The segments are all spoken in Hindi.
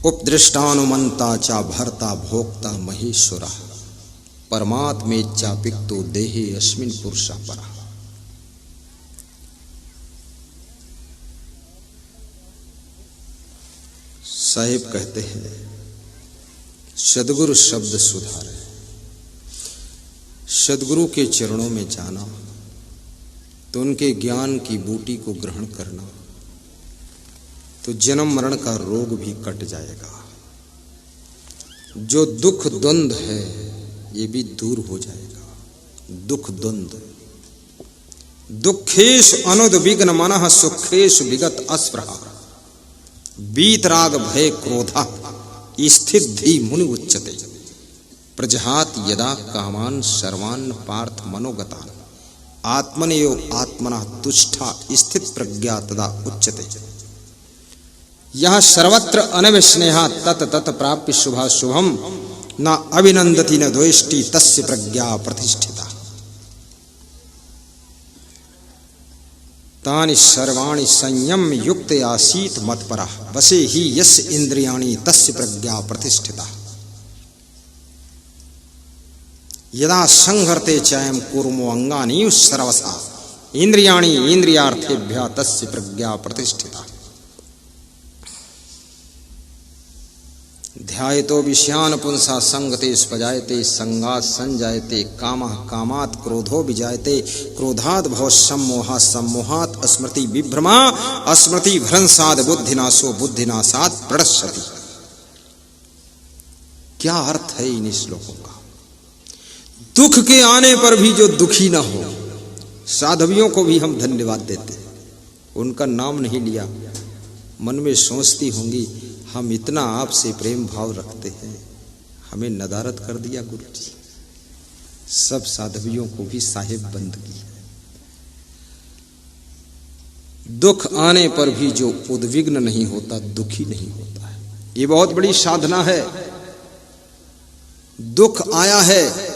उपदृष्टानुमंता चा भर्ता भोक्ता महेश्वरः परमात्मेच्चापिक्तो देहे अस्मिन् पुरुषः परः। साहिब कहते हैं सद्गुरु शब्द सुधारे, सद्गुरु के चरणों में जाना तो उनके ज्ञान की बूटी को ग्रहण करना तो जन्म मरण का रोग भी कट जाएगा। जो दुख द्वंद्व है ये भी दूर हो जाएगा। दुख द्वंद्व, दुखेश अनुद्विग्न मनः सुखेश विगत अस्पृहा वीतराग भय क्रोधा स्थित धी मुनि उच्यते प्रजहात यदा कामान सर्वान् पार्थ मनोगतान् आत्मनेयो आत्मना तुष्टा स्थित प्रज्ञा तदा उच्यते। यह सर्वत्र अनविस्नेहा तत तत प्राप्य शुभा शुभम न अभिनंदति न द्वेष्टि तस्य प्रज्ञा प्रतिष्ठिता। तानि सर्वाणि संयम युक्त आसीत मत्परः वसे ही यस्य इंद्रियाणि तस्य प्रज्ञा प्रतिष्ठिता। यदा संहर्ते चयम कूर्मो अंगानि सर्वसा इंद्रियाणि इंद्रियार्थेभ्यः तस्य प्रज्ञा प्रतिष्ठिता। ध्यायतो विषयान् पुंसा संगते स्पजायते संगात् संजायते कामः कामात् क्रोधो विजायते क्रोधात् भवः सम्मोहः सम्मोहात् स्मृति विभ्रमा स्मृति भ्रंशात् बुद्धिनाशो बुद्धिनाशात् प्रणश्यति। क्या अर्थ है इन श्लोकों का? दुख के आने पर भी जो दुखी ना हो, साधवियों को भी हम धन्यवाद देते हैं। उनका नाम नहीं लिया, मन में सोचती होंगी हम इतना आपसे प्रेम भाव रखते हैं, हमें नदारत कर दिया गुरु जी। सब साधवियों को भी साहिब बंदगी है। दुख आने पर भी जो उद्विग्न नहीं होता, दुखी नहीं होता है, ये बहुत बड़ी साधना है। दुख आया है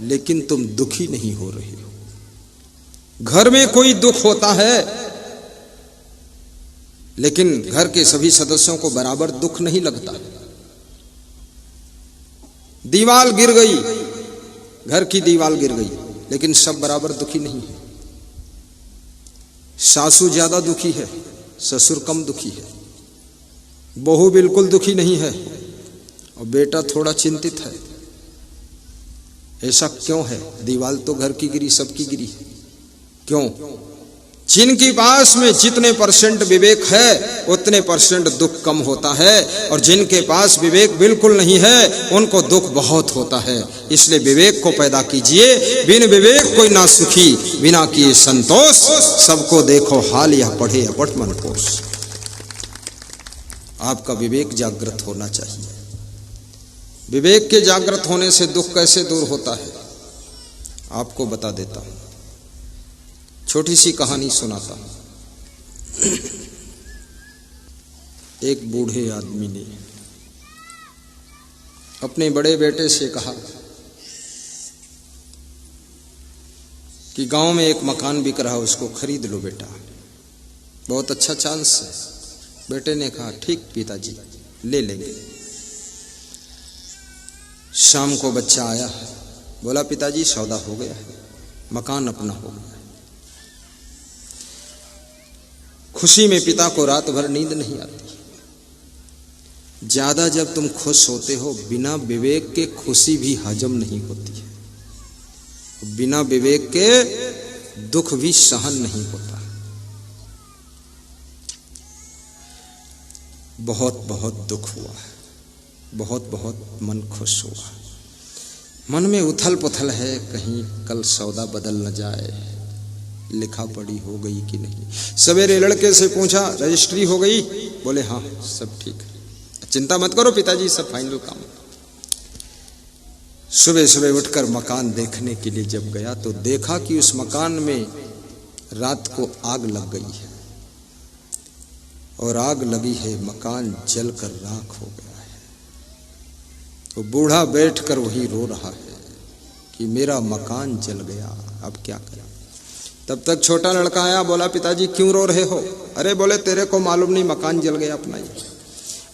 लेकिन तुम दुखी नहीं हो रहे हो। घर में कोई दुख होता है लेकिन घर के सभी सदस्यों को बराबर दुख नहीं लगता। दीवार गिर गई, घर की दीवार गिर गई, लेकिन सब बराबर दुखी नहीं है। सासू ज्यादा दुखी है, ससुर कम दुखी है, बहू बिल्कुल दुखी नहीं है और बेटा थोड़ा चिंतित है। ऐसा क्यों है? दीवार तो घर की गिरी, सबकी गिरी। क्यों? जिनके पास में जितने परसेंट विवेक है उतने परसेंट दुख कम होता है, और जिनके पास विवेक बिल्कुल नहीं है उनको दुख बहुत होता है। इसलिए विवेक को पैदा कीजिए। बिन विवेक कोई ना सुखी, बिना किए संतोष। सबको देखो हाल यह पढ़े अपट मन कोष। आपका विवेक जागृत होना चाहिए। विवेक के जागृत होने से दुख कैसे दूर होता है आपको बता देता हूं। छोटी सी कहानी सुनाता हूं। एक बूढ़े आदमी ने अपने बड़े बेटे से कहा कि गांव में एक मकान बिक रहा है, उसको खरीद लो बेटा, बहुत अच्छा चांस है। बेटे ने कहा ठीक पिताजी, ले लेंगे। शाम को बच्चा आया, बोला पिताजी सौदा हो गया है, मकान अपना हो गया। खुशी में पिता को रात भर नींद नहीं आती। ज्यादा जब तुम खुश होते हो, बिना विवेक के खुशी भी हजम नहीं होती है, बिना विवेक के दुख भी सहन नहीं होता। बहुत बहुत दुख हुआ है, बहुत बहुत मन खुश हुआ। मन में उथल पुथल है, कहीं कल सौदा बदल न जाए, लिखा पढ़ी हो गई कि नहीं। सवेरे लड़के से पूछा रजिस्ट्री हो गई? बोले हाँ सब ठीक है। चिंता मत करो पिताजी, सब फाइनल काम। सुबह सुबह उठकर मकान देखने के लिए जब गया तो देखा कि उस मकान में रात को आग लग गई है, और आग लगी है, मकान जलकर राख हो गया है। तो बूढ़ा बैठकर वही रो रहा है कि मेरा मकान जल गया, अब क्या करें। तब तक छोटा लड़का आया, बोला पिताजी क्यों रो रहे हो? अरे बोले तेरे को मालूम नहीं, मकान जल गया अपना ही।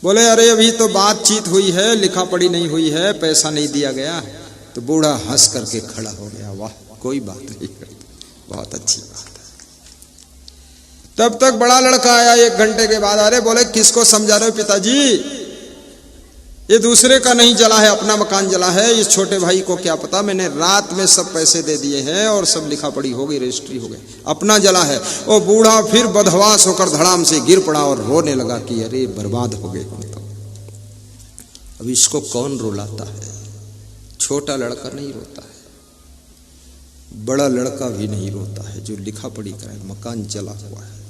बोले अरे अभी तो बातचीत हुई है, लिखा पढ़ी नहीं हुई है, पैसा नहीं दिया गया। तो बूढ़ा हंस करके खड़ा हो गया, वाह कोई बात नहीं, बहुत अच्छी बात है। तब तक बड़ा लड़का आया 1 घंटे के बाद। अरे बोले किसको समझा रहे हो पिताजी, ये दूसरे का नहीं जला है, अपना मकान जला है। इस छोटे भाई को क्या पता, मैंने रात में सब पैसे दे दिए हैं और सब लिखा पढ़ी हो गई, रजिस्ट्री हो गई, अपना जला है। वो बूढ़ा फिर बदहवास होकर धड़ाम से गिर पड़ा और रोने लगा कि अरे बर्बाद हो गए हम तो। अब इसको कौन रुलाता है? छोटा लड़का नहीं रोता है, बड़ा लड़का भी नहीं रोता है जो लिखा पढ़ी कराए, मकान जला हुआ है।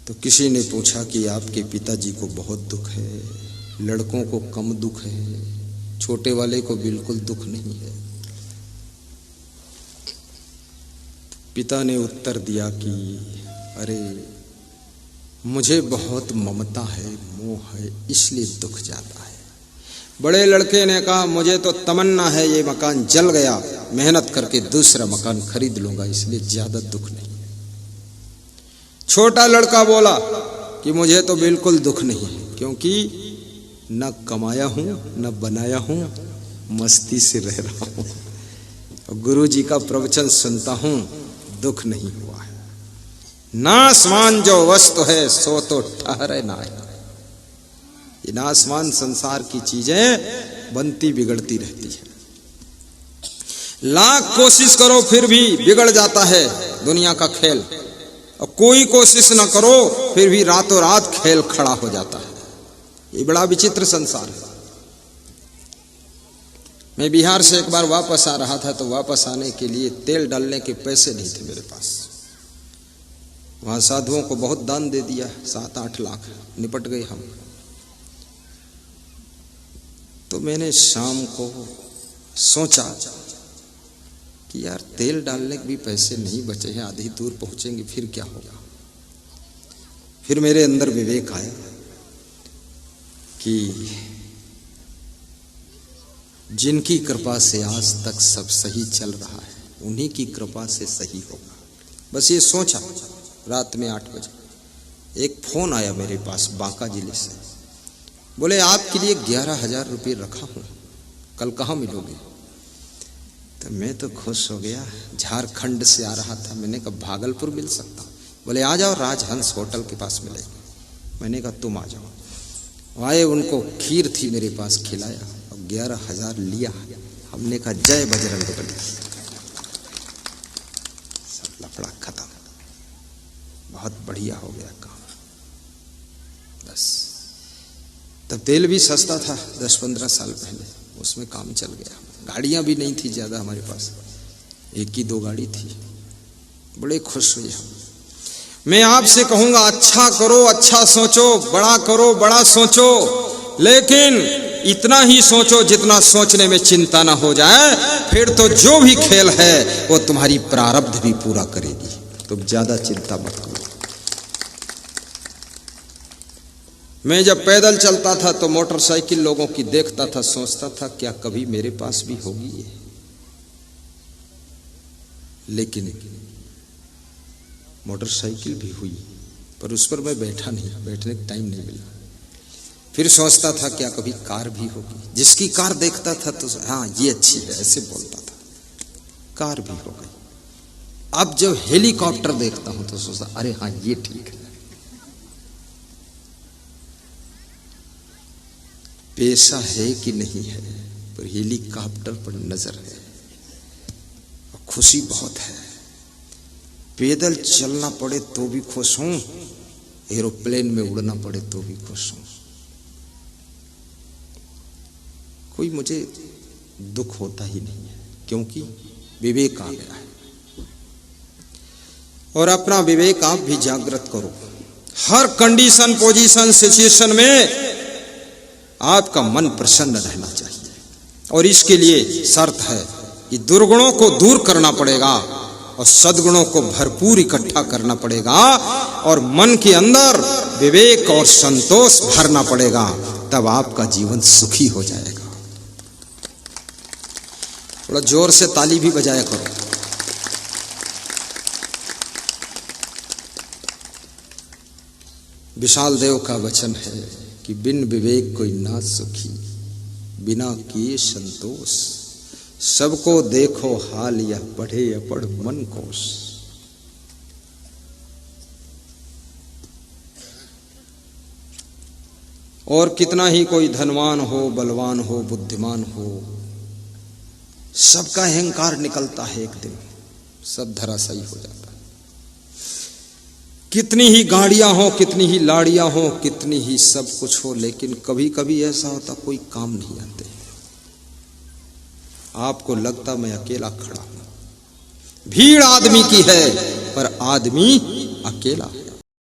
तो किसी ने पूछा कि आपके पिताजी को बहुत दुख है, लड़कों को कम दुख है, छोटे वाले को बिल्कुल दुख नहीं है। पिता ने उत्तर दिया कि अरे मुझे बहुत ममता है, मोह है, इसलिए दुख जाता है। बड़े लड़के ने कहा मुझे तो तमन्ना है ये मकान जल गया, मेहनत करके दूसरा मकान खरीद लूंगा, इसलिए ज्यादा दुख नहीं। छोटा लड़का बोला कि मुझे तो बिल्कुल दुख नहीं है, क्योंकि न कमाया हूं न बनाया हूं, मस्ती से रह रहा हूं, गुरु जी का प्रवचन सुनता हूं, दुख नहीं हुआ है। नासमान जो वस्तु है सो तो ठहरे ना है। ये नासमान संसार की चीजें बनती बिगड़ती रहती है, लाख कोशिश करो फिर भी बिगड़ जाता है दुनिया का खेल, और कोई कोशिश ना करो फिर भी रातों रात खेल खड़ा हो जाता है। ये बड़ा विचित्र संसार है। मैं बिहार से एक बार वापस आ रहा था, तो वापस आने के लिए तेल डालने के पैसे नहीं थे मेरे पास। वहां साधुओं को बहुत दान दे दिया, 7-8 लाख, निपट गए हम। तो मैंने शाम को सोचा कि यार तेल डालने के भी पैसे नहीं बचे हैं, आधी दूर पहुंचेंगे फिर क्या होगा। फिर मेरे अंदर विवेक आया कि जिनकी कृपा से आज तक सब सही चल रहा है, उन्हीं की कृपा से सही होगा। बस ये सोचा। रात में 8 बजे एक फोन आया मेरे पास बांका जिले से। बोले आपके लिए 11,000 रुपये रखा हूं, कल कहाँ मिलोगे? तो मैं तो खुश हो गया, झारखंड से आ रहा था। मैंने कहा भागलपुर मिल सकता हूँ? बोले आ जाओ, राजहंस होटल के पास मिलेगा। मैंने कहा तुम आ जाओ। आए, उनको खीर थी मेरे पास, खिलाया और 11,000 लिया। हमने कहा जय बजरंगबली। सब लफड़ा खत्म, बहुत बढ़िया हो गया काम। बस तब तेल भी सस्ता था, 10-15 साल पहले, उसमें काम चल गया। गाड़ियां भी नहीं थी ज्यादा हमारे पास, 1 ही 2 गाड़ी थी। बड़े खुश हुए हम। मैं आपसे कहूंगा अच्छा करो, अच्छा सोचो, बड़ा करो, बड़ा सोचो, लेकिन इतना ही सोचो जितना सोचने में चिंता ना हो जाए। फिर तो जो भी खेल है वो तुम्हारी प्रारब्ध भी पूरा करेगी। तुम ज्यादा चिंता मत करो। मैं जब पैदल चलता था तो मोटरसाइकिल लोगों की देखता था, सोचता था क्या कभी मेरे पास भी होगी ये। लेकिन मोटरसाइकिल भी हुई, पर उस पर मैं बैठा नहीं, बैठने का टाइम नहीं मिला। फिर सोचता था क्या कभी कार भी होगी। जिसकी कार देखता था तो हाँ ये अच्छी है, ऐसे बोलता था। कार भी हो गई। अब जब हेलीकॉप्टर देखता हूं तो सोचता अरे हाँ ये ठीक है। पेशा है कि नहीं है, पर हेलीकॉप्टर पर नजर है, खुशी बहुत है। पैदल चलना पड़े तो भी खुश हूं, एरोप्लेन में उड़ना पड़े तो भी खुश हूं। कोई मुझे दुख होता ही नहीं है, क्योंकि विवेक आ गया है। और अपना विवेक आप भी जागृत करो। हर कंडीशन, पोजीशन, सिचुएशन में आपका मन प्रसन्न रहना चाहिए। और इसके लिए शर्त है कि दुर्गुणों को दूर करना पड़ेगा और सद्गुणों को भरपूर इकट्ठा करना पड़ेगा, और मन के अंदर विवेक और संतोष भरना पड़ेगा। तब आपका जीवन सुखी हो जाएगा। थोड़ा जोर से ताली भी बजाया करो। विशाल देव का वचन है कि बिन विवेक कोई ना सुखी, बिना किए संतोष। सबको देखो हाल, यह पढ़े अपढ़ मन कोश। और कितना ही कोई धनवान हो, बलवान हो, बुद्धिमान हो, सबका अहंकार निकलता है, एक दिन सब धराशायी हो जाता है। कितनी ही गाड़ियां हो, कितनी ही लाड़ियां हो, कितनी ही सब कुछ हो, लेकिन कभी कभी ऐसा होता कोई काम नहीं आते। आपको लगता मैं अकेला खड़ा हूं, भीड़ आदमी की है पर आदमी अकेला है।